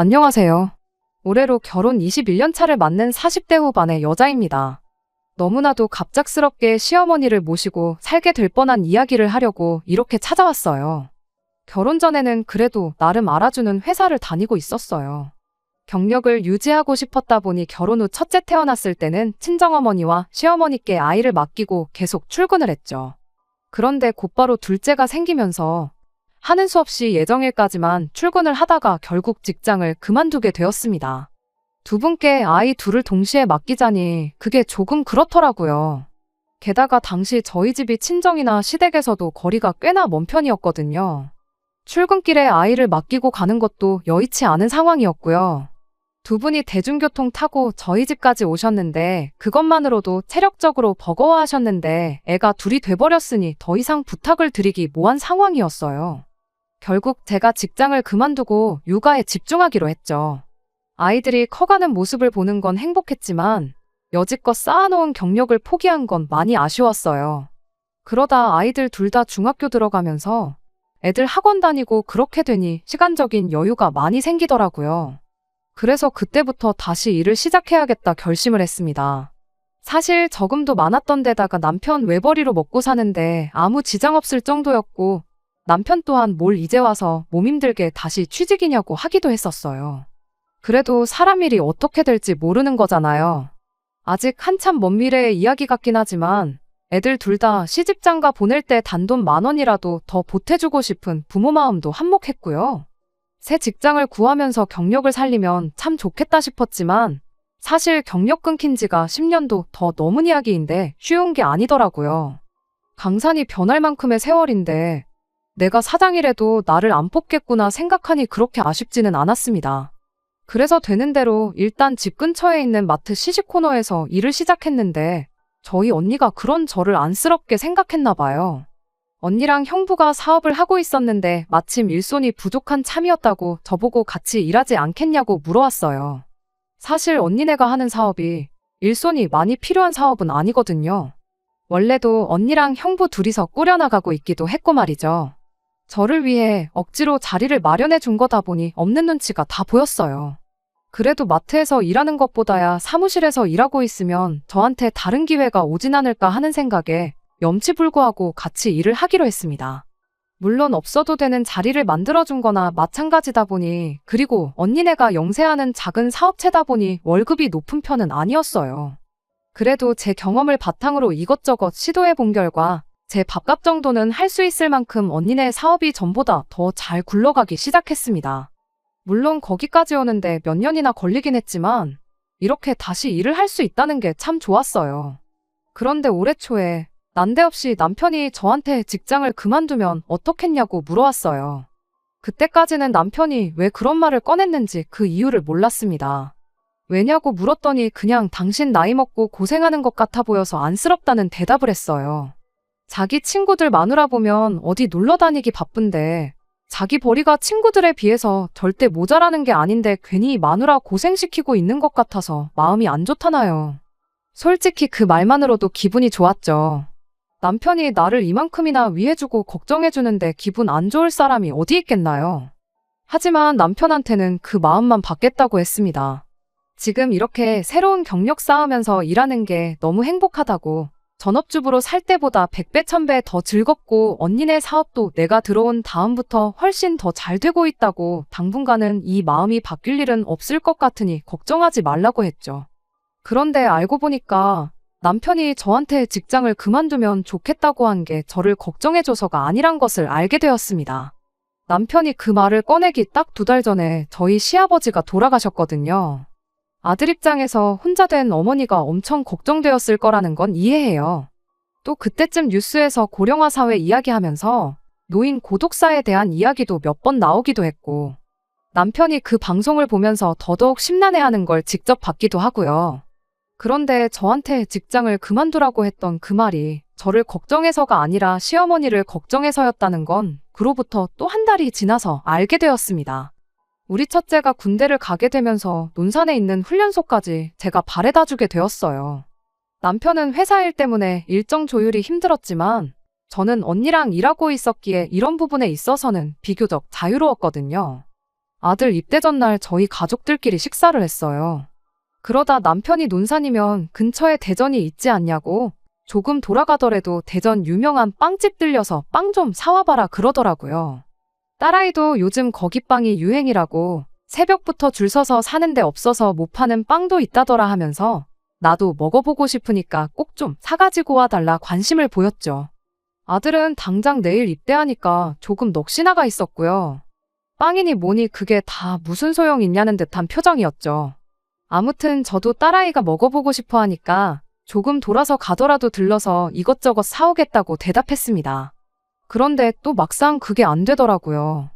안녕하세요. 올해로 결혼 21년 차를 맞는 40대 후반의 여자입니다. 너무나도 갑작스럽게 시어머니를 모시고 살게 될 뻔한 이야기를 하려고 이렇게 찾아왔어요. 결혼 전에는 그래도 나름 알아주는 회사를 다니고 있었어요. 경력을 유지하고 싶었다 보니 결혼 후 첫째 태어났을 때는 친정어머니와 시어머니께 아이를 맡기고 계속 출근을 했죠. 그런데 곧바로 둘째가 생기면서 하는 수 없이 예정일까지만 출근을 하다가 결국 직장을 그만두게 되었습니다. 두 분께 아이 둘을 동시에 맡기자니 그게 조금 그렇더라고요. 게다가 당시 저희 집이 친정이나 시댁에서도 거리가 꽤나 먼 편이었거든요. 출근길에 아이를 맡기고 가는 것도 여의치 않은 상황이었고요. 두 분이 대중교통 타고 저희 집까지 오셨는데 그것만으로도 체력적으로 버거워하셨는데 애가 둘이 돼버렸으니 더 이상 부탁을 드리기 뭐한 상황이었어요. 결국 제가 직장을 그만두고 육아에 집중하기로 했죠. 아이들이 커가는 모습을 보는 건 행복했지만 여지껏 쌓아놓은 경력을 포기한 건 많이 아쉬웠어요. 그러다 아이들 둘 다 중학교 들어가면서 애들 학원 다니고 그렇게 되니 시간적인 여유가 많이 생기더라고요. 그래서 그때부터 다시 일을 시작해야겠다 결심을 했습니다. 사실 저금도 많았던 데다가 남편 외벌이로 먹고 사는데 아무 지장 없을 정도였고 남편 또한 뭘 이제 와서 몸 힘들게 다시 취직이냐고 하기도 했었어요. 그래도 사람 일이 어떻게 될지 모르는 거잖아요. 아직 한참 먼 미래의 이야기 같긴 하지만 애들 둘 다 시집장가 보낼 때 단돈 10,000원이라도 더 보태주고 싶은 부모 마음도 한몫했고요. 새 직장을 구하면서 경력을 살리면 참 좋겠다 싶었지만 사실 경력 끊긴 지가 10년도 더 넘은 이야기인데 쉬운 게 아니더라고요. 강산이 변할 만큼의 세월인데 내가 사장이라도 나를 안 뽑겠구나 생각하니 그렇게 아쉽지는 않았습니다. 그래서 되는 대로 일단 집 근처에 있는 마트 시식 코너에서 일을 시작했는데 저희 언니가 그런 저를 안쓰럽게 생각했나 봐요. 언니랑 형부가 사업을 하고 있었는데 마침 일손이 부족한 참이었다고 저보고 같이 일하지 않겠냐고 물어왔어요. 사실 언니네가 하는 사업이 일손이 많이 필요한 사업은 아니거든요. 원래도 언니랑 형부 둘이서 꾸려나가고 있기도 했고 말이죠. 저를 위해 억지로 자리를 마련해 준 거다 보니 없는 눈치가 다 보였어요. 그래도 마트에서 일하는 것보다야 사무실에서 일하고 있으면 저한테 다른 기회가 오진 않을까 하는 생각에 염치불구하고 같이 일을 하기로 했습니다. 물론 없어도 되는 자리를 만들어준 거나 마찬가지다 보니 그리고 언니네가 영세하는 작은 사업체다 보니 월급이 높은 편은 아니었어요. 그래도 제 경험을 바탕으로 이것저것 시도해 본 결과 제 밥값 정도는 할 수 있을 만큼 언니네 사업이 전보다 더 잘 굴러가기 시작했습니다. 물론 거기까지 오는데 몇 년이나 걸리긴 했지만 이렇게 다시 일을 할 수 있다는 게 참 좋았어요. 그런데 올해 초에 난데없이 남편이 저한테 직장을 그만두면 어떻겠냐고 물어왔어요. 그때까지는 남편이 왜 그런 말을 꺼냈는지 그 이유를 몰랐습니다. 왜냐고 물었더니 그냥 당신 나이 먹고 고생하는 것 같아 보여서 안쓰럽다는 대답을 했어요. 자기 친구들 마누라 보면 어디 놀러 다니기 바쁜데 자기 벌이가 친구들에 비해서 절대 모자라는 게 아닌데 괜히 마누라 고생시키고 있는 것 같아서 마음이 안 좋다나요. 솔직히 그 말만으로도 기분이 좋았죠. 남편이 나를 이만큼이나 위해주고 걱정해주는데 기분 안 좋을 사람이 어디 있겠나요? 하지만 남편한테는 그 마음만 받겠다고 했습니다. 지금 이렇게 새로운 경력 쌓으면서 일하는 게 너무 행복하다고 전업주부로 살 때보다 100배, 1000배 더 즐겁고 언니네 사업도 내가 들어온 다음부터 훨씬 더 잘 되고 있다고 당분간은 이 마음이 바뀔 일은 없을 것 같으니 걱정하지 말라고 했죠. 그런데 알고 보니까 남편이 저한테 직장을 그만두면 좋겠다고 한 게 저를 걱정해줘서가 아니란 것을 알게 되었습니다. 남편이 그 말을 꺼내기 딱 2달 전에 저희 시아버지가 돌아가셨거든요. 아들 입장에서 혼자 된 어머니가 엄청 걱정되었을 거라는 건 이해해요. 또 그때쯤 뉴스에서 고령화 사회 이야기하면서 노인 고독사에 대한 이야기도 몇 번 나오기도 했고 남편이 그 방송을 보면서 더더욱 심란해하는 걸 직접 봤기도 하고요. 그런데 저한테 직장을 그만두라고 했던 그 말이 저를 걱정해서가 아니라 시어머니를 걱정해서였다는 건 그로부터 또 1달이 지나서 알게 되었습니다. 우리 첫째가 군대를 가게 되면서 논산에 있는 훈련소까지 제가 바래다 주게 되었어요. 남편은 회사 일 때문에 일정 조율이 힘들었지만 저는 언니랑 일하고 있었기에 이런 부분에 있어서는 비교적 자유로웠거든요. 아들 입대 전날 저희 가족들끼리 식사를 했어요. 그러다 남편이 논산이면 근처에 대전이 있지 않냐고 조금 돌아가더라도 대전 유명한 빵집 들려서 빵 좀 사와봐라 그러더라고요. 딸아이도 요즘 거기 빵이 유행이라고 새벽부터 줄 서서 사는데 없어서 못 파는 빵도 있다더라 하면서 나도 먹어보고 싶으니까 꼭 좀 사가지고 와달라 관심을 보였죠. 아들은 당장 내일 입대하니까 조금 넋이나가 있었고요. 빵이니 뭐니 그게 다 무슨 소용 있냐는 듯한 표정이었죠. 아무튼 저도 딸아이가 먹어보고 싶어 하니까 조금 돌아서 가더라도 들러서 이것저것 사오겠다고 대답했습니다. 그런데 또 막상 그게 안 되더라고요.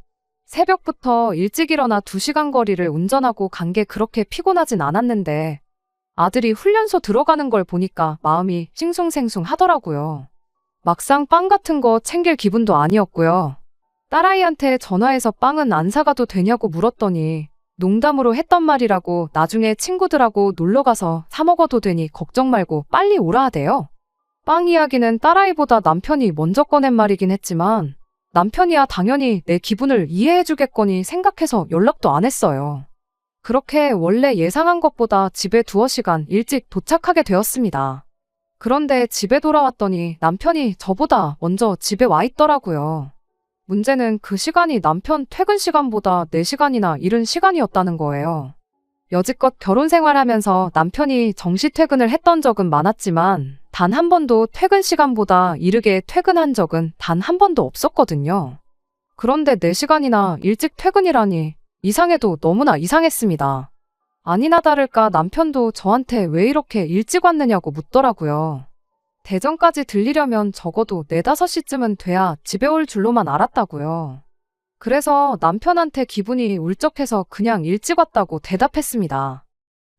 새벽부터 일찍 일어나 2시간 거리를 운전하고 간 게 그렇게 피곤하진 않았는데 아들이 훈련소 들어가는 걸 보니까 마음이 싱숭생숭 하더라고요. 막상 빵 같은 거 챙길 기분도 아니었고요. 딸아이한테 전화해서 빵은 안 사가도 되냐고 물었더니 농담으로 했던 말이라고 나중에 친구들하고 놀러가서 사 먹어도 되니 걱정 말고 빨리 오라 하대요. 빵 이야기는 딸아이보다 남편이 먼저 꺼낸 말이긴 했지만 남편이야 당연히 내 기분을 이해해주겠거니 생각해서 연락도 안 했어요. 그렇게 원래 예상한 것보다 집에 2시간 일찍 도착하게 되었습니다. 그런데 집에 돌아왔더니 남편이 저보다 먼저 집에 와 있더라고요. 문제는 그 시간이 남편 퇴근 시간보다 4시간이나 이른 시간이었다는 거예요. 여지껏 결혼 생활하면서 남편이 정시 퇴근을 했던 적은 많았지만 단 한 번도 퇴근 시간보다 이르게 퇴근한 적은 단 한 번도 없었거든요. 그런데 4시간이나 일찍 퇴근이라니 이상해도 너무나 이상했습니다. 아니나 다를까 남편도 저한테 왜 이렇게 일찍 왔느냐고 묻더라고요. 대전까지 들리려면 적어도 4, 5시쯤은 돼야 집에 올 줄로만 알았다고요. 그래서 남편한테 기분이 울적해서 그냥 일찍 왔다고 대답했습니다.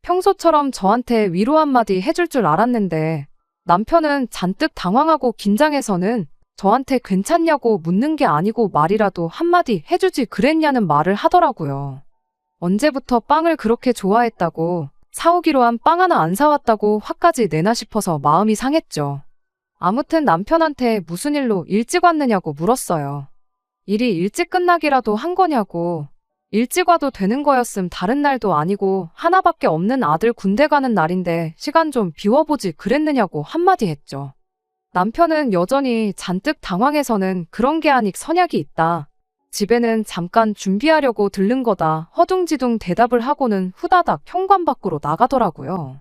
평소처럼 저한테 위로 한마디 해줄 줄 알았는데 남편은 잔뜩 당황하고 긴장해서는 저한테 괜찮냐고 묻는 게 아니고 말이라도 한마디 해주지 그랬냐는 말을 하더라고요. 언제부터 빵을 그렇게 좋아했다고 사오기로 한 빵 하나 안 사왔다고 화까지 내나 싶어서 마음이 상했죠. 아무튼 남편한테 무슨 일로 일찍 왔느냐고 물었어요. 일이 일찍 끝나기라도 한 거냐고. 일찍 와도 되는 거였음 다른 날도 아니고 하나밖에 없는 아들 군대 가는 날인데 시간 좀 비워보지 그랬느냐고 한마디 했죠. 남편은 여전히 잔뜩 당황해서는 그런 게 아직 선약이 있다. 집에는 잠깐 준비하려고 들른 거다. 허둥지둥 대답을 하고는 후다닥 현관 밖으로 나가더라고요.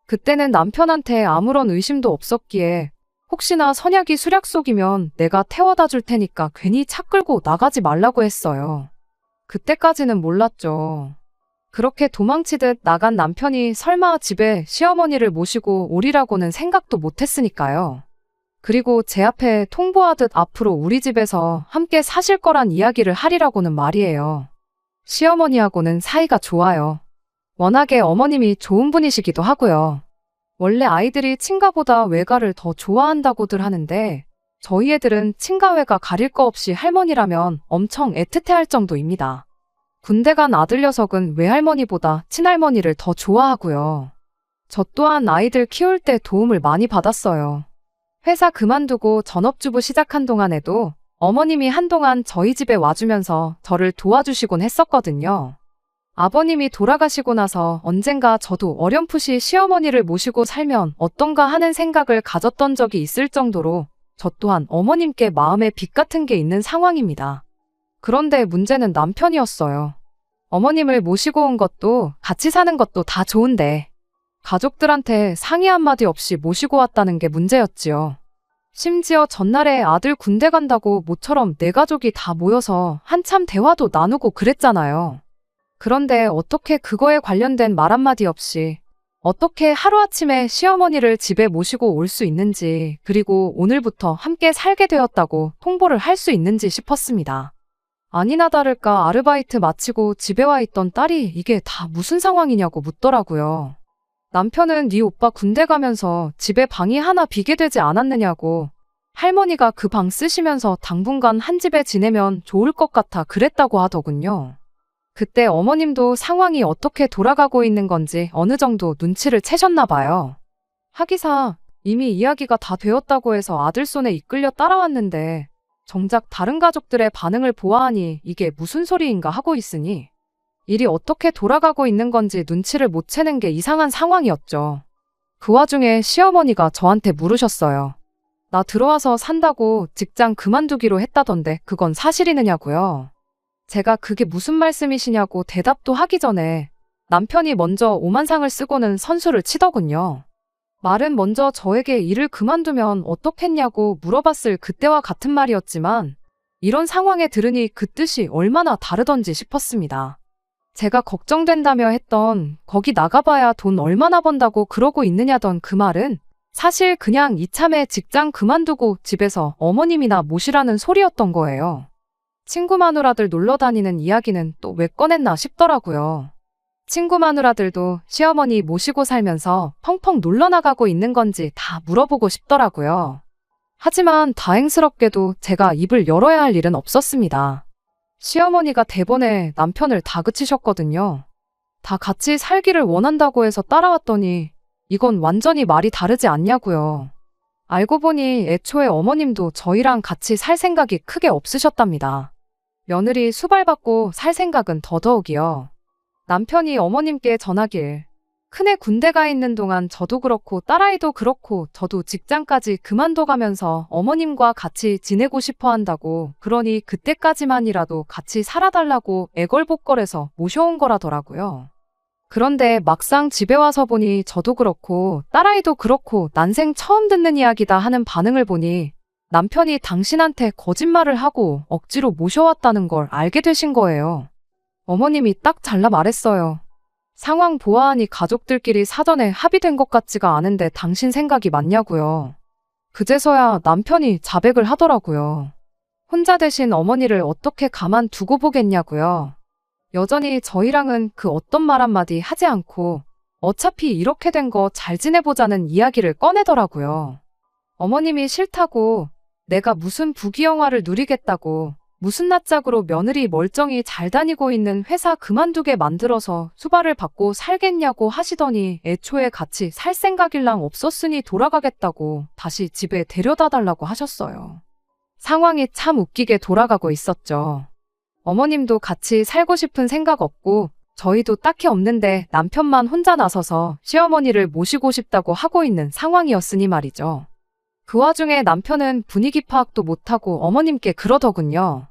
그때는 남편한테 아무런 의심도 없었기에 혹시나 선약이 수략 속이면 내가 태워다 줄 테니까 괜히 차 끌고 나가지 말라고 했어요. 그때까지는 몰랐죠. 그렇게 도망치듯 나간 남편이 설마 집에 시어머니를 모시고 오리라고는 생각도 못했으니까요. 그리고 제 앞에 통보하듯 앞으로 우리 집에서 함께 사실 거란 이야기를 하리라고는 말이에요. 시어머니하고는 사이가 좋아요. 워낙에 어머님이 좋은 분이시기도 하고요. 원래 아이들이 친가보다 외가를 더 좋아한다고들 하는데 저희 애들은 친가 외가 가릴 거 없이 할머니라면 엄청 애틋해할 정도입니다. 군대 간 아들 녀석은 외할머니보다 친할머니를 더 좋아하고요. 저 또한 아이들 키울 때 도움을 많이 받았어요. 회사 그만두고 전업주부 시작한 동안에도 어머님이 한동안 저희 집에 와주면서 저를 도와주시곤 했었거든요. 아버님이 돌아가시고 나서 언젠가 저도 어렴풋이 시어머니를 모시고 살면 어떤가 하는 생각을 가졌던 적이 있을 정도로 저 또한 어머님께 마음의 빚 같은 게 있는 상황입니다. 그런데 문제는 남편이었어요. 어머님을 모시고 온 것도 같이 사는 것도 다 좋은데 가족들한테 상의 한마디 없이 모시고 왔다는 게 문제였지요. 심지어 전날에 아들 군대 간다고 모처럼 내 가족이 다 모여서 한참 대화도 나누고 그랬잖아요. 그런데 어떻게 그거에 관련된 말 한마디 없이 어떻게 하루아침에 시어머니를 집에 모시고 올 수 있는지 그리고 오늘부터 함께 살게 되었다고 통보를 할 수 있는지 싶었습니다. 아니나 다를까 아르바이트 마치고 집에 와 있던 딸이 이게 다 무슨 상황이냐고 묻더라고요. 남편은 네 오빠 군대 가면서 집에 방이 하나 비게 되지 않았느냐고 할머니가 그 방 쓰시면서 당분간 한 집에 지내면 좋을 것 같아 그랬다고 하더군요. 그때 어머님도 상황이 어떻게 돌아가고 있는 건지 어느 정도 눈치를 채셨나 봐요. 하기사 이미 이야기가 다 되었다고 해서 아들 손에 이끌려 따라왔는데 정작 다른 가족들의 반응을 보아하니 이게 무슨 소리인가 하고 있으니 일이 어떻게 돌아가고 있는 건지 눈치를 못 채는 게 이상한 상황이었죠. 그 와중에 시어머니가 저한테 물으셨어요. 나 들어와서 산다고 직장 그만두기로 했다던데 그건 사실이느냐고요. 제가 그게 무슨 말씀이시냐고 대답도 하기 전에 남편이 먼저 오만상을 쓰고는 선수를 치더군요. 말은 먼저 저에게 일을 그만두면 어떻겠냐고 물어봤을 그때와 같은 말이었지만 이런 상황에 들으니 그 뜻이 얼마나 다르던지 싶었습니다. 제가 걱정된다며 했던 거기 나가봐야 돈 얼마나 번다고 그러고 있느냐던 그 말은 사실 그냥 이참에 직장 그만두고 집에서 어머님이나 모시라는 소리였던 거예요. 친구 마누라들 놀러 다니는 이야기는 또 왜 꺼냈나 싶더라고요. 친구 마누라들도 시어머니 모시고 살면서 펑펑 놀러 나가고 있는 건지 다 물어보고 싶더라고요. 하지만 다행스럽게도 제가 입을 열어야 할 일은 없었습니다. 시어머니가 대번에 남편을 다그치셨거든요. 다 같이 살기를 원한다고 해서 따라왔더니 이건 완전히 말이 다르지 않냐고요. 알고 보니 애초에 어머님도 저희랑 같이 살 생각이 크게 없으셨답니다. 며느리 수발받고 살 생각은 더더욱이요. 남편이 어머님께 전하길 큰애 군대 가 있는 동안 저도 그렇고 딸아이도 그렇고 저도 직장까지 그만둬가면서 어머님과 같이 지내고 싶어 한다고 그러니 그때까지만이라도 같이 살아달라고 애걸복걸해서 모셔온 거라더라고요. 그런데 막상 집에 와서 보니 저도 그렇고 딸아이도 그렇고 난생 처음 듣는 이야기다 하는 반응을 보니 남편이 당신한테 거짓말을 하고 억지로 모셔왔다는 걸 알게 되신 거예요. 어머님이 딱 잘라 말했어요. 상황 보아하니 가족들끼리 사전에 합의된 것 같지가 않은데 당신 생각이 맞냐고요. 그제서야 남편이 자백을 하더라고요. 혼자 되신 어머니를 어떻게 가만 두고 보겠냐고요. 여전히 저희랑은 그 어떤 말 한마디 하지 않고 어차피 이렇게 된 거 잘 지내보자는 이야기를 꺼내더라고요. 어머님이 싫다고 내가 무슨 부귀영화를 누리겠다고 무슨 낯짝으로 며느리 멀쩡히 잘 다니고 있는 회사 그만두게 만들어서 수발을 받고 살겠냐고 하시더니 애초에 같이 살 생각일랑 없었으니 돌아가겠다고 다시 집에 데려다 달라고 하셨어요. 상황이 참 웃기게 돌아가고 있었죠. 어머님도 같이 살고 싶은 생각 없고 저희도 딱히 없는데 남편만 혼자 나서서 시어머니를 모시고 싶다고 하고 있는 상황이었으니 말이죠. 그 와중에 남편은 분위기 파악도 못하고 어머님께 그러더군요.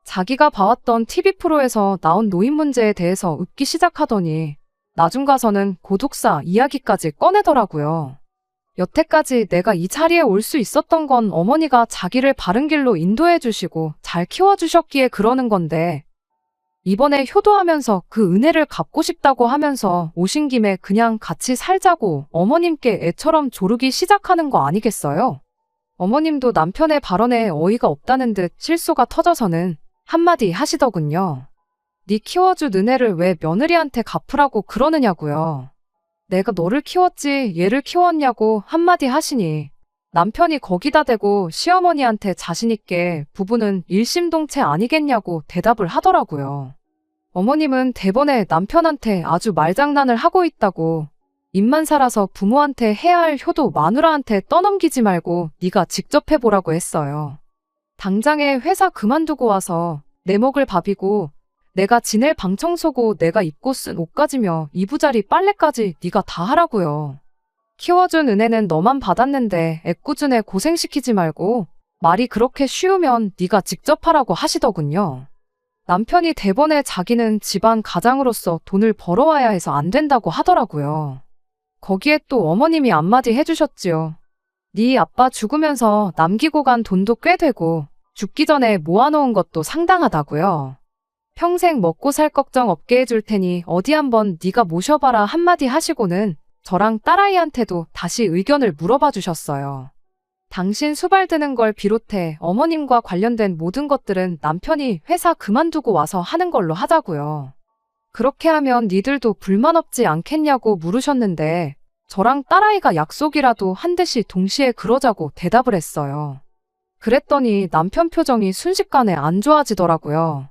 자기가 봐왔던 TV 프로에서 나온 노인 문제에 대해서 웃기 시작하더니 나중 가서는 고독사 이야기까지 꺼내더라고요. 여태까지 내가 이 자리에 올 수 있었던 건 어머니가 자기를 바른 길로 인도해 주시고 잘 키워주셨기에 그러는 건데 이번에 효도하면서 그 은혜를 갚고 싶다고 하면서 오신 김에 그냥 같이 살자고 어머님께 애처럼 조르기 시작하는 거 아니겠어요? 어머님도 남편의 발언에 어이가 없다는 듯 실소가 터져서는 한마디 하시더군요. 네 키워준 은혜를 왜 며느리한테 갚으라고 그러느냐고요. 내가 너를 키웠지 얘를 키웠냐고 한마디 하시니 남편이 거기다 대고 시어머니한테 자신있게 부부는 일심동체 아니겠냐고 대답을 하더라고요. 어머님은 대번에 남편한테 아주 말장난을 하고 있다고 입만 살아서 부모한테 해야 할 효도 마누라한테 떠넘기지 말고 네가 직접 해보라고 했어요. 당장에 회사 그만두고 와서 내 먹을 밥이고 내가 지낼 방 청소고 내가 입고 쓴 옷까지며 이부자리 빨래까지 네가 다 하라고요. 키워준 은혜는 너만 받았는데 애꿎은 애 고생시키지 말고 말이 그렇게 쉬우면 네가 직접 하라고 하시더군요. 남편이 대번에 자기는 집안 가장으로서 돈을 벌어와야 해서 안 된다고 하더라고요. 거기에 또 어머님이 한마디 해주셨지요. 네 아빠 죽으면서 남기고 간 돈도 꽤 되고 죽기 전에 모아놓은 것도 상당하다고요. 평생 먹고 살 걱정 없게 해줄 테니 어디 한번 네가 모셔봐라 한마디 하시고는 저랑 딸아이한테도 다시 의견을 물어봐 주셨어요. 당신 수발드는 걸 비롯해 어머님과 관련된 모든 것들은 남편이 회사 그만두고 와서 하는 걸로 하자고요. 그렇게 하면 니들도 불만 없지 않겠냐고 물으셨는데 저랑 딸아이가 약속이라도 한 듯이 동시에 그러자고 대답을 했어요. 그랬더니 남편 표정이 순식간에 안 좋아지더라고요.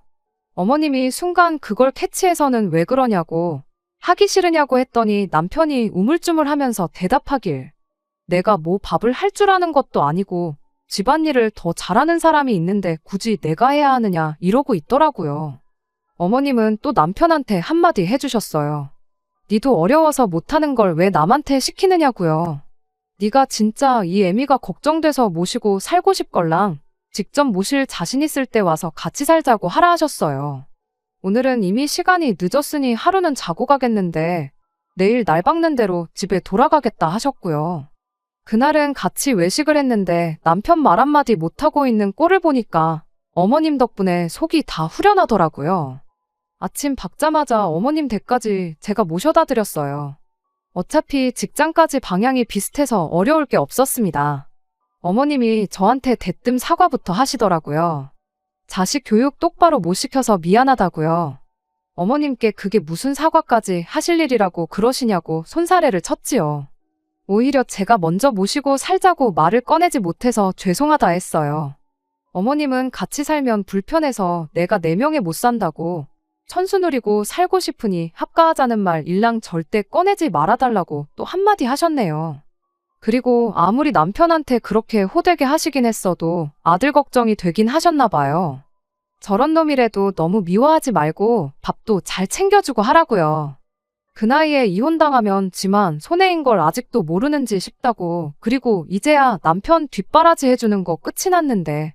어머님이 순간 그걸 캐치해서는 왜 그러냐고 하기 싫으냐고 했더니 남편이 우물쭈물하면서 대답하길 내가 뭐 밥을 할 줄 아는 것도 아니고 집안일을 더 잘하는 사람이 있는데 굳이 내가 해야 하느냐 이러고 있더라고요. 어머님은 또 남편한테 한마디 해주셨어요. 니도 어려워서 못하는 걸 왜 남한테 시키느냐고요. 니가 진짜 이 애미가 걱정돼서 모시고 살고 싶걸랑 직접 모실 자신 있을 때 와서 같이 살자고 하라 하셨어요. 오늘은 이미 시간이 늦었으니 하루는 자고 가겠는데 내일 날 박는 대로 집에 돌아가겠다 하셨고요. 그날은 같이 외식을 했는데 남편 말 한마디 못하고 있는 꼴을 보니까 어머님 덕분에 속이 다 후련하더라고요. 아침 박자마자 어머님 댁까지 제가 모셔다 드렸어요. 어차피 직장까지 방향이 비슷해서 어려울 게 없었습니다. 어머님이 저한테 대뜸 사과부터 하시더라고요. 자식 교육 똑바로 못 시켜서 미안하다고요. 어머님께 그게 무슨 사과까지 하실 일이라고 그러시냐고 손사래를 쳤지요. 오히려 제가 먼저 모시고 살자고 말을 꺼내지 못해서 죄송하다 했어요. 어머님은 같이 살면 불편해서 내가 4명에 못 산다고 천수 누리고 살고 싶으니 합가하자는 말 일랑 절대 꺼내지 말아달라고 또 한마디 하셨네요. 그리고 아무리 남편한테 그렇게 호되게 하시긴 했어도 아들 걱정이 되긴 하셨나 봐요. 저런 놈이라도 너무 미워하지 말고 밥도 잘 챙겨주고 하라고요. 그 나이에 이혼당하면 지만 손해인 걸 아직도 모르는지 싶다고. 그리고 이제야 남편 뒷바라지 해주는 거 끝이 났는데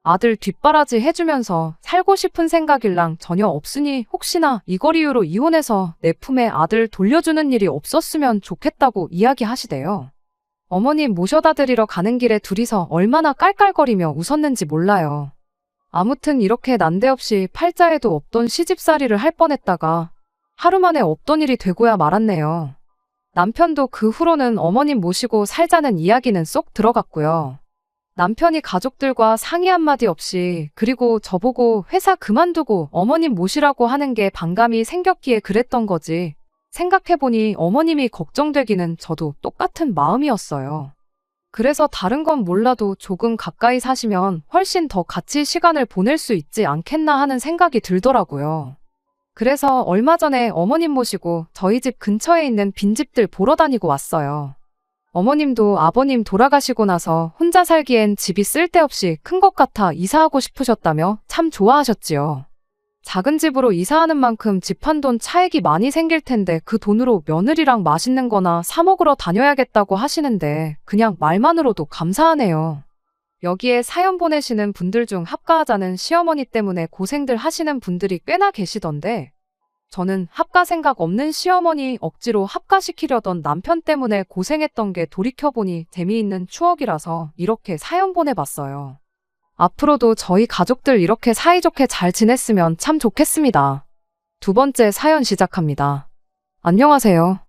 아들 뒷바라지 해주면서 살고 싶은 생각일랑 전혀 없으니 혹시나 이걸 이유로 이혼해서 내 품에 아들 돌려주는 일이 없었으면 좋겠다고 이야기하시대요. 어머님 모셔다 드리러 가는 길에 둘이서 얼마나 깔깔거리며 웃었는지 몰라요. 아무튼 이렇게 난데없이 팔자에도 없던 시집살이를 할 뻔했다가 하루 만에 없던 일이 되고야 말았네요. 남편도 그 후로는 어머님 모시고 살자는 이야기는 쏙 들어갔고요. 남편이 가족들과 상의 한마디 없이 그리고 저보고 회사 그만두고 어머님 모시라고 하는 게 반감이 생겼기에 그랬던 거지. 생각해보니 어머님이 걱정되기는 저도 똑같은 마음이었어요. 그래서 다른 건 몰라도 조금 가까이 사시면 훨씬 더 같이 시간을 보낼 수 있지 않겠나 하는 생각이 들더라고요. 그래서 얼마 전에 어머님 모시고 저희 집 근처에 있는 빈집들 보러 다니고 왔어요. 어머님도 아버님 돌아가시고 나서 혼자 살기엔 집이 쓸데없이 큰 것 같아 이사하고 싶으셨다며 참 좋아하셨지요. 작은 집으로 이사하는 만큼 집 한 돈 차익이 많이 생길 텐데 그 돈으로 며느리랑 맛있는 거나 사 먹으러 다녀야겠다고 하시는데 그냥 말만으로도 감사하네요. 여기에 사연 보내시는 분들 중 합가하자는 시어머니 때문에 고생들 하시는 분들이 꽤나 계시던데 저는 합가 생각 없는 시어머니 억지로 합가시키려던 남편 때문에 고생했던 게 돌이켜보니 재미있는 추억이라서 이렇게 사연 보내봤어요. 앞으로도 저희 가족들 이렇게 사이좋게 잘 지냈으면 참 좋겠습니다. 2번째 사연 시작합니다. 안녕하세요.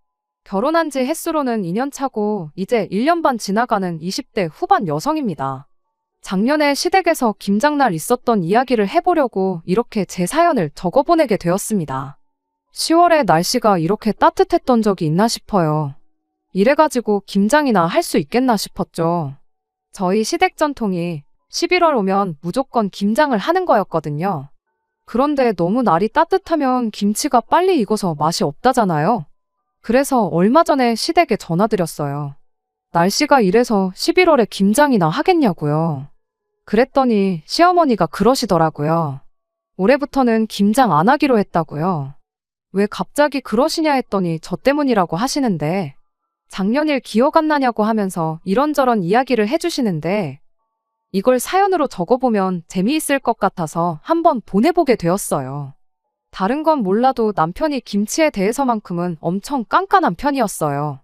결혼한 지 햇수로는 2년 차고 이제 1년 반 지나가는 20대 후반 여성입니다. 작년에 시댁에서 김장날 있었던 이야기를 해보려고 이렇게 제 사연을 적어보내게 되었습니다. 10월에 날씨가 이렇게 따뜻했던 적이 있나 싶어요. 이래가지고 김장이나 할 수 있겠나 싶었죠. 저희 시댁 전통이 11월 오면 무조건 김장을 하는 거였거든요. 그런데 너무 날이 따뜻하면 김치가 빨리 익어서 맛이 없다잖아요. 그래서 얼마 전에 시댁에 전화드렸어요. 날씨가 이래서 11월에 김장이나 하겠냐고요. 그랬더니 시어머니가 그러시더라고요. 올해부터는 김장 안 하기로 했다고요. 왜 갑자기 그러시냐 했더니 저 때문이라고 하시는데 작년 일 기억 안 나냐고 하면서 이런저런 이야기를 해주시는데 이걸 사연으로 적어보면 재미있을 것 같아서 한번 보내보게 되었어요. 다른 건 몰라도 남편이 김치에 대해서만큼은 엄청 깐깐한 편이었어요.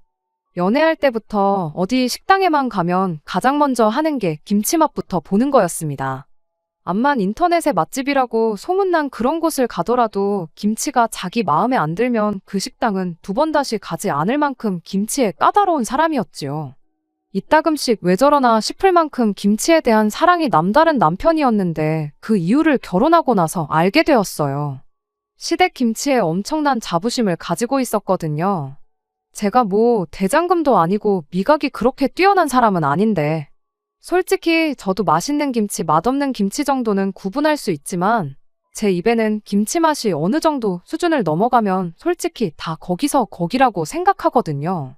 연애할 때부터 어디 식당에만 가면 가장 먼저 하는 게 김치맛부터 보는 거였습니다. 암만 인터넷에 맛집이라고 소문난 그런 곳을 가더라도 김치가 자기 마음에 안 들면 그 식당은 2번 다시 가지 않을 만큼 김치에 까다로운 사람이었지요. 이따금씩 왜 저러나 싶을 만큼 김치에 대한 사랑이 남다른 남편이었는데 그 이유를 결혼하고 나서 알게 되었어요. 시댁 김치에 엄청난 자부심을 가지고 있었거든요. 제가 뭐 대장금도 아니고 미각이 그렇게 뛰어난 사람은 아닌데 솔직히 저도 맛있는 김치, 맛없는 김치 정도는 구분할 수 있지만 제 입에는 김치 맛이 어느 정도 수준을 넘어가면 솔직히 다 거기서 거기라고 생각하거든요.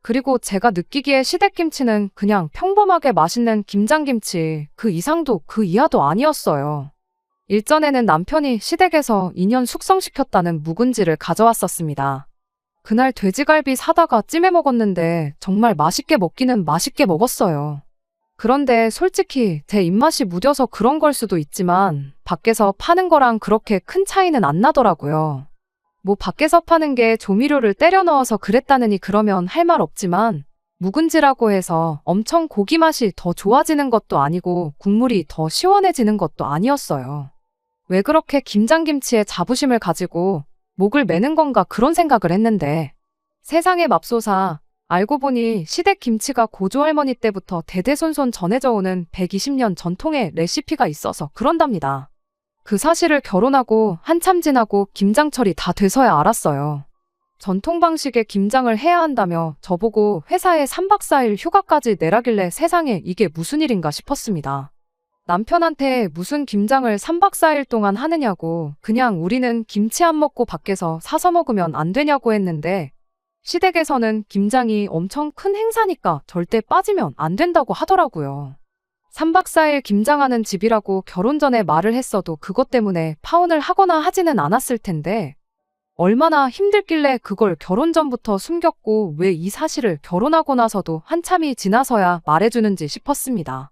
그리고 제가 느끼기에 시댁김치는 그냥 평범하게 맛있는 김장김치, 그 이상도 그 이하도 아니었어요. 일전에는 남편이 시댁에서 인연 숙성시켰다는 묵은지를 가져왔었습니다. 그날 돼지갈비 사다가 찜해 먹었는데 정말 맛있게 먹기는 맛있게 먹었어요. 그런데 솔직히 제 입맛이 무뎌서 그런 걸 수도 있지만 밖에서 파는 거랑 그렇게 큰 차이는 안 나더라고요. 뭐 밖에서 파는 게 조미료를 때려 넣어서 그랬다느니 그러면 할 말 없지만 묵은지라고 해서 엄청 고기 맛이 더 좋아지는 것도 아니고 국물이 더 시원해지는 것도 아니었어요. 왜 그렇게 김장김치에 자부심을 가지고 목을 매는 건가 그런 생각을 했는데 세상에 맙소사 알고 보니 시댁 김치가 고조할머니 때부터 대대손손 전해져 오는 120년 전통의 레시피가 있어서 그런답니다. 그 사실을 결혼하고 한참 지나고 김장철이 다 돼서야 알았어요. 전통 방식의 김장을 해야 한다며 저보고 회사에 3박 4일 휴가까지 내라길래 세상에 이게 무슨 일인가 싶었습니다. 남편한테 무슨 김장을 3박 4일 동안 하느냐고 그냥 우리는 김치 안 먹고 밖에서 사서 먹으면 안 되냐고 했는데 시댁에서는 김장이 엄청 큰 행사니까 절대 빠지면 안 된다고 하더라고요. 3박 4일 김장하는 집이라고 결혼 전에 말을 했어도 그것 때문에 파혼을 하거나 하지는 않았을 텐데 얼마나 힘들길래 그걸 결혼 전부터 숨겼고 왜 이 사실을 결혼하고 나서도 한참이 지나서야 말해주는지 싶었습니다.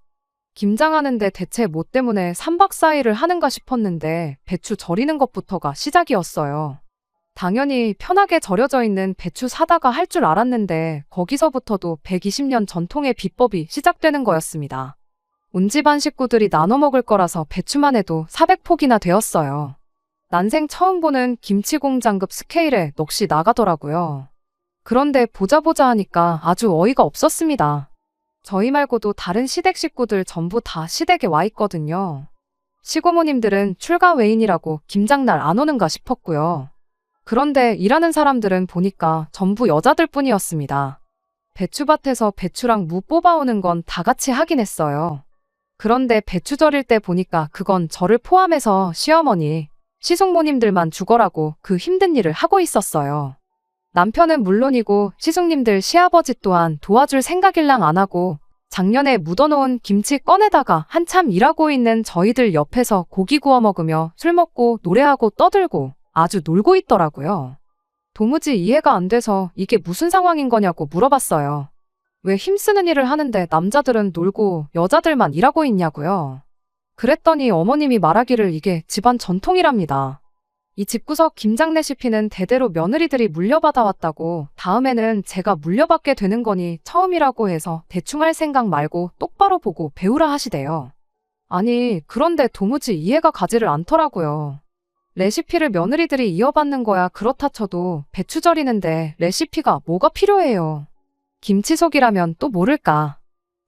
김장하는데 대체 뭐 때문에 3박 4일을 하는가 싶었는데 배추 절이는 것부터가 시작이었어요. 당연히 편하게 절여져 있는 배추 사다가 할 줄 알았는데 거기서부터도 120년 전통의 비법이 시작되는 거였습니다. 온 집안 식구들이 나눠 먹을 거라서 배추만 해도 400포기나 되었어요. 난생 처음 보는 김치공장급 스케일에 넋이 나가더라고요. 그런데 보자 하니까 아주 어이가 없었습니다. 저희 말고도 다른 시댁 식구들 전부 다 시댁에 와 있거든요. 시고모님들은 출가 외인이라고 김장날 안 오는가 싶었고요. 그런데 일하는 사람들은 보니까 전부 여자들 뿐이었습니다. 배추밭에서 배추랑 무 뽑아오는 건 다 같이 하긴 했어요. 그런데 배추 절일 때 보니까 그건 저를 포함해서 시어머니, 시숙모님들만 죽어라고 그 힘든 일을 하고 있었어요. 남편은 물론이고 시숙님들 시아버지 또한 도와줄 생각일랑 안 하고 작년에 묻어놓은 김치 꺼내다가 한참 일하고 있는 저희들 옆에서 고기 구워 먹으며 술 먹고 노래하고 떠들고 아주 놀고 있더라고요. 도무지 이해가 안 돼서 이게 무슨 상황인 거냐고 물어봤어요. 왜 힘쓰는 일을 하는데 남자들은 놀고 여자들만 일하고 있냐고요. 그랬더니 어머님이 말하기를 이게 집안 전통이랍니다. 이 집구석 김장 레시피는 대대로 며느리들이 물려받아 왔다고 다음에는 제가 물려받게 되는 거니 처음이라고 해서 대충 할 생각 말고 똑바로 보고 배우라 하시대요. 아니 그런데 도무지 이해가 가지를 않더라고요. 레시피를 며느리들이 이어받는 거야 그렇다 쳐도 배추 절이는데 레시피가 뭐가 필요해요. 김치속이라면 또 모를까.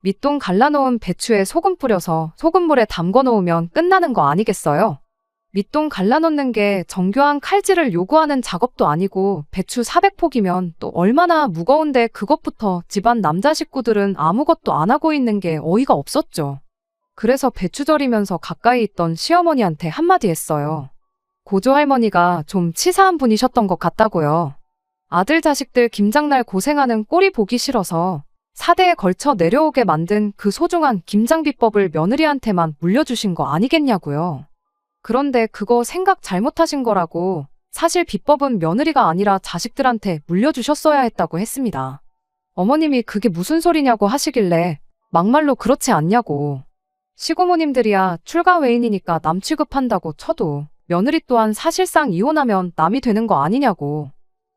밑동 갈라놓은 배추에 소금 뿌려서 소금물에 담궈 놓으면 끝나는 거 아니겠어요? 밑동 갈라놓는 게 정교한 칼질을 요구하는 작업도 아니고 배추 400포기면 또 얼마나 무거운데 그것부터 집안 남자 식구들은 아무것도 안 하고 있는 게 어이가 없었죠. 그래서 배추 절이면서 가까이 있던 시어머니한테 한마디 했어요. 고조할머니가 좀 치사한 분이셨던 것 같다고요. 아들 자식들 김장날 고생하는 꼴이 보기 싫어서 4대에 걸쳐 내려오게 만든 그 소중한 김장 비법을 며느리한테만 물려주신 거 아니겠냐고요. 그런데 그거 생각 잘못하신 거라고 사실 비법은 며느리가 아니라 자식들한테 물려주셨어야 했다고 했습니다. 어머님이 그게 무슨 소리냐고 하시길래 막말로 그렇지 않냐고. 시고모님들이야 출가 외인이니까 남 취급한다고 쳐도 며느리 또한 사실상 이혼하면 남이 되는 거 아니냐고.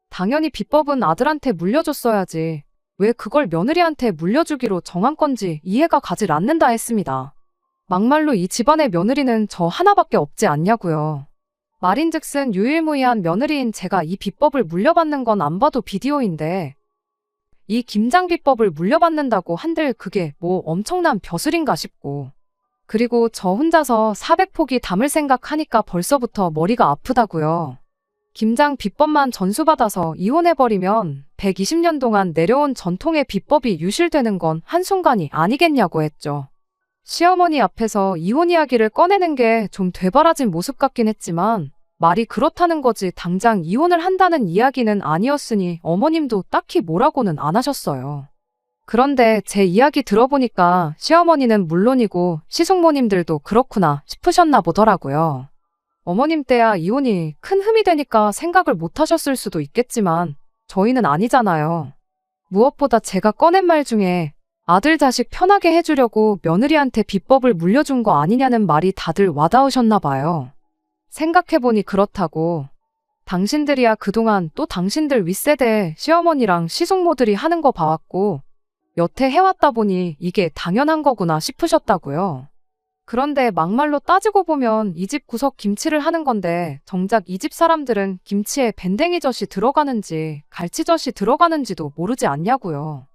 당연히 비법은 아들한테 물려줬어야지. 왜 그걸 며느리한테 물려주기로 정한 건지 이해가 가질 않는다 했습니다. 막말로 이 집안의 며느리는 저 하나밖에 없지 않냐고요. 말인즉슨 유일무이한 며느리인 제가 이 비법을 물려받는 건 안 봐도 비디오인데 이 김장 비법을 물려받는다고 한들 그게 뭐 엄청난 벼슬인가 싶고 그리고 저 혼자서 400포기 담을 생각하니까 벌써부터 머리가 아프다고요. 김장 비법만 전수받아서 이혼해버리면 120년 동안 내려온 전통의 비법이 유실되는 건 한순간이 아니겠냐고 했죠. 시어머니 앞에서 이혼 이야기를 꺼내는 게 좀 되바라진 모습 같긴 했지만 말이 그렇다는 거지 당장 이혼을 한다는 이야기는 아니었으니 어머님도 딱히 뭐라고는 안 하셨어요. 그런데 제 이야기 들어보니까 시어머니는 물론이고 시숙모님들도 그렇구나 싶으셨나 보더라고요. 어머님 때야 이혼이 큰 흠이 되니까 생각을 못 하셨을 수도 있겠지만 저희는 아니잖아요. 무엇보다 제가 꺼낸 말 중에 아들 자식 편하게 해주려고 며느리한테 비법을 물려준 거 아니냐는 말이 다들 와닿으셨나 봐요. 생각해보니 그렇다고. 당신들이야 그동안 또 당신들 윗세대 시어머니랑 시숙모들이 하는 거 봐왔고 여태 해왔다 보니 이게 당연한 거구나 싶으셨다고요. 그런데 막말로 따지고 보면 이 집 구석 김치를 하는 건데 정작 이 집 사람들은 김치에 밴댕이젓이 들어가는지 갈치젓이 들어가는지도 모르지 않냐고요.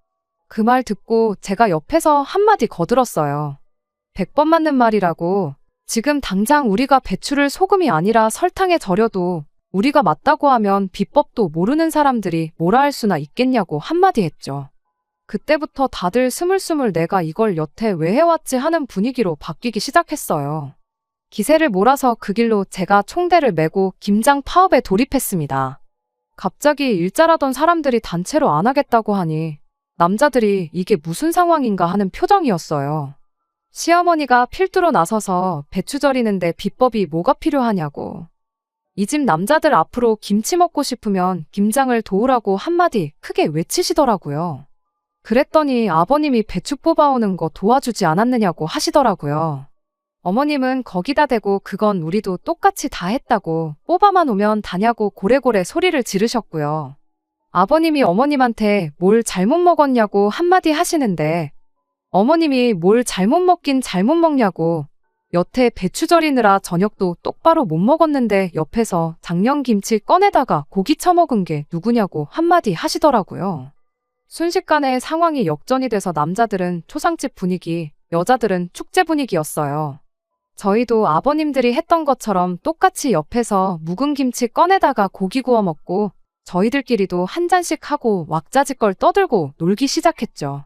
그 말 듣고 제가 옆에서 한마디 거들었어요. 100번 맞는 말이라고. 지금 당장 우리가 배추를 소금이 아니라 설탕에 절여도 우리가 맞다고 하면 비법도 모르는 사람들이 뭐라 할 수나 있겠냐고 한마디 했죠. 그때부터 다들 스물스물 내가 이걸 여태 왜 해왔지 하는 분위기로 바뀌기 시작했어요. 기세를 몰아서 그 길로 제가 총대를 메고 김장 파업에 돌입했습니다. 갑자기 일잘하던 사람들이 단체로 안 하겠다고 하니 남자들이 이게 무슨 상황인가 하는 표정이었어요. 시어머니가 필두로 나서서 배추 절이는데 비법이 뭐가 필요하냐고. 이 집 남자들 앞으로 김치 먹고 싶으면 김장을 도우라고 한마디 크게 외치시더라고요. 그랬더니 아버님이 배추 뽑아오는 거 도와주지 않았느냐고 하시더라고요. 어머님은 거기다 대고 그건 우리도 똑같이 다 했다고 뽑아만 오면 다냐고 고래고래 소리를 지르셨고요. 아버님이 어머님한테 뭘 잘못 먹었냐고 한마디 하시는데 어머님이 뭘 잘못 먹긴 잘못 먹냐고 여태 배추 절이느라 저녁도 똑바로 못 먹었는데 옆에서 작년김치 꺼내다가 고기 처먹은 게 누구냐고 한마디 하시더라고요. 순식간에 상황이 역전이 돼서 남자들은 초상집 분위기, 여자들은 축제 분위기였어요. 저희도 아버님들이 했던 것처럼 똑같이 옆에서 묵은 김치 꺼내다가 고기 구워 먹고 저희들끼리도 한 잔씩 하고 왁자지껄 떠들고 놀기 시작했죠.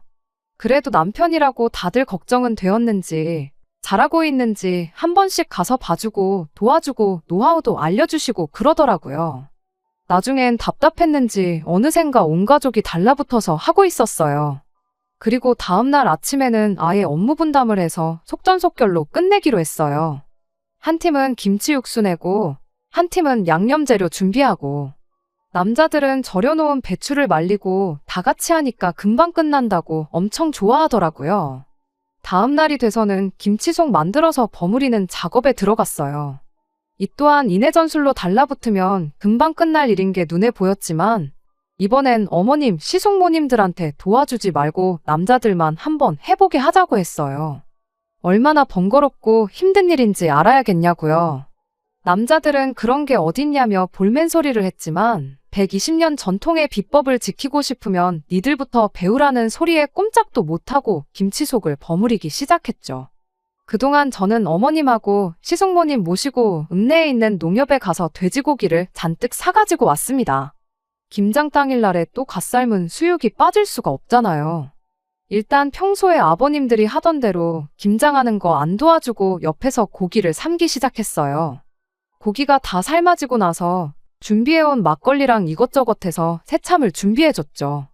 그래도 남편이라고 다들 걱정은 되었는지 잘하고 있는지 한 번씩 가서 봐주고 도와주고 노하우도 알려주시고 그러더라고요. 나중엔 답답했는지 어느샌가 온 가족이 달라붙어서 하고 있었어요. 그리고 다음날 아침에는 아예 업무 분담을 해서 속전속결로 끝내기로 했어요. 한 팀은 김치 육수 내고 한 팀은 양념 재료 준비하고 남자들은 절여놓은 배추를 말리고 다 같이 하니까 금방 끝난다고 엄청 좋아하더라고요. 다음 날이 돼서는 김치속 만들어서 버무리는 작업에 들어갔어요. 이 또한 이내전술로 달라붙으면 금방 끝날 일인 게 눈에 보였지만 이번엔 어머님, 시숙모님들한테 도와주지 말고 남자들만 한번 해보게 하자고 했어요. 얼마나 번거롭고 힘든 일인지 알아야겠냐고요. 남자들은 그런 게 어딨냐며 볼멘소리를 했지만 120년 전통의 비법을 지키고 싶으면 니들부터 배우라는 소리에 꼼짝도 못하고 김치속을 버무리기 시작했죠. 그동안 저는 어머님하고 시숙모님 모시고 읍내에 있는 농협에 가서 돼지고기를 잔뜩 사가지고 왔습니다. 김장 당일날에 또 갓 삶은 수육이 빠질 수가 없잖아요. 일단 평소에 아버님들이 하던 대로 김장하는 거 안 도와주고 옆에서 고기를 삶기 시작했어요. 고기가 다 삶아지고 나서 준비해온 막걸리랑 이것저것 해서 새참을 준비해줬죠.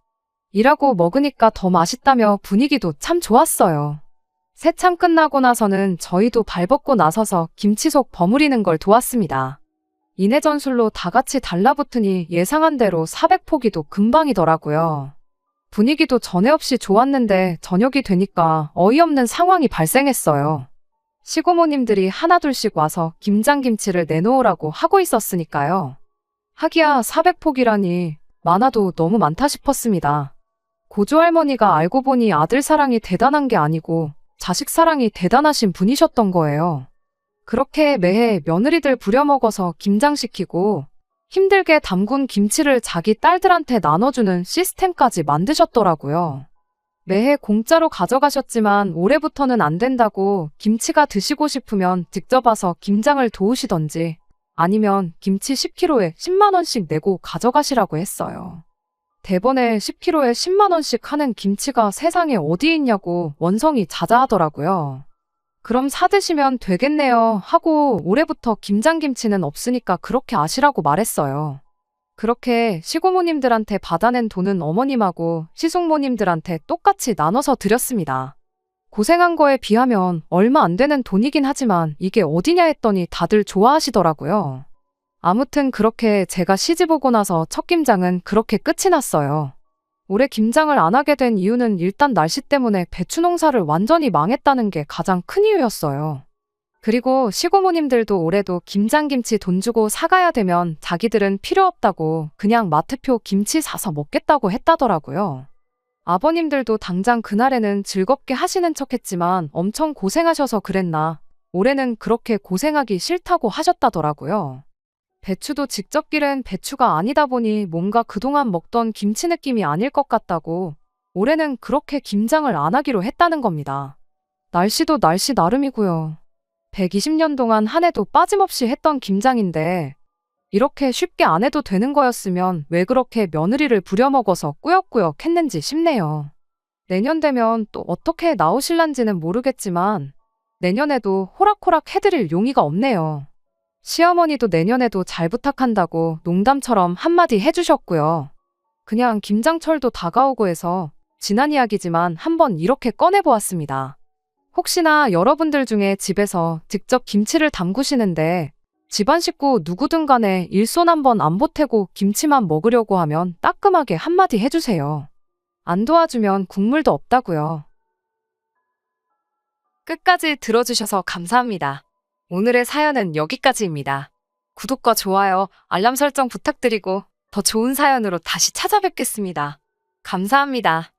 일하고 먹으니까 더 맛있다며 분위기도 참 좋았어요. 새참 끝나고 나서는 저희도 발벗고 나서서 김치속 버무리는 걸 도왔습니다. 이내전술로 다 같이 달라붙으니 예상한 대로 400포기도 금방이더라고요. 분위기도 전에 없이 좋았는데 저녁이 되니까 어이없는 상황이 발생했어요. 시고모님들이 하나둘씩 와서 김장김치를 내놓으라고 하고 있었으니까요. 하기야 400포기라니 많아도 너무 많다 싶었습니다. 고조할머니가 알고 보니 아들 사랑이 대단한 게 아니고 자식 사랑이 대단하신 분이셨던 거예요. 그렇게 매해 며느리들 부려먹어서 김장시키고 힘들게 담근 김치를 자기 딸들한테 나눠주는 시스템까지 만드셨더라고요. 매해 공짜로 가져가셨지만 올해부터는 안 된다고 김치가 드시고 싶으면 직접 와서 김장을 도우시던지 아니면 김치 10kg에 10만 원씩 내고 가져가시라고 했어요. 대번에 10kg에 10만 원씩 하는 김치가 세상에 어디 있냐고 원성이 자자하더라고요. 그럼 사드시면 되겠네요 하고 올해부터 김장김치는 없으니까 그렇게 아시라고 말했어요. 그렇게 시고모님들한테 받아낸 돈은 어머님하고 시숙모님들한테 똑같이 나눠서 드렸습니다. 고생한 거에 비하면 얼마 안 되는 돈이긴 하지만 이게 어디냐 했더니 다들 좋아하시더라고요. 아무튼 그렇게 제가 시집 오고 나서 첫 김장은 그렇게 끝이 났어요. 올해 김장을 안 하게 된 이유는 일단 날씨 때문에 배추 농사를 완전히 망했다는 게 가장 큰 이유였어요. 그리고 시고모님들도 올해도 김장김치 돈 주고 사가야 되면 자기들은 필요 없다고 그냥 마트표 김치 사서 먹겠다고 했다더라고요. 아버님들도 당장 그날에는 즐겁게 하시는 척 했지만 엄청 고생하셔서 그랬나 올해는 그렇게 고생하기 싫다고 하셨다더라고요. 배추도 직접 기른 배추가 아니다 보니 뭔가 그동안 먹던 김치 느낌이 아닐 것 같다고 올해는 그렇게 김장을 안 하기로 했다는 겁니다. 날씨도 날씨 나름이고요. 120년 동안 한 해도 빠짐없이 했던 김장인데 이렇게 쉽게 안 해도 되는 거였으면 왜 그렇게 며느리를 부려먹어서 꾸역꾸역 했는지 싶네요. 내년 되면 또 어떻게 나오실란지는 모르겠지만 내년에도 호락호락 해드릴 용의가 없네요. 시어머니도 내년에도 잘 부탁한다고 농담처럼 한마디 해주셨고요. 그냥 김장철도 다가오고 해서 지난 이야기지만 한번 이렇게 꺼내보았습니다. 혹시나 여러분들 중에 집에서 직접 김치를 담그시는데 집안 식구 누구든 간에 일손 한번 안 보태고 김치만 먹으려고 하면 따끔하게 한마디 해주세요. 안 도와주면 국물도 없다고요. 끝까지 들어주셔서 감사합니다. 오늘의 사연은 여기까지입니다. 구독과 좋아요, 알람 설정 부탁드리고 더 좋은 사연으로 다시 찾아뵙겠습니다. 감사합니다.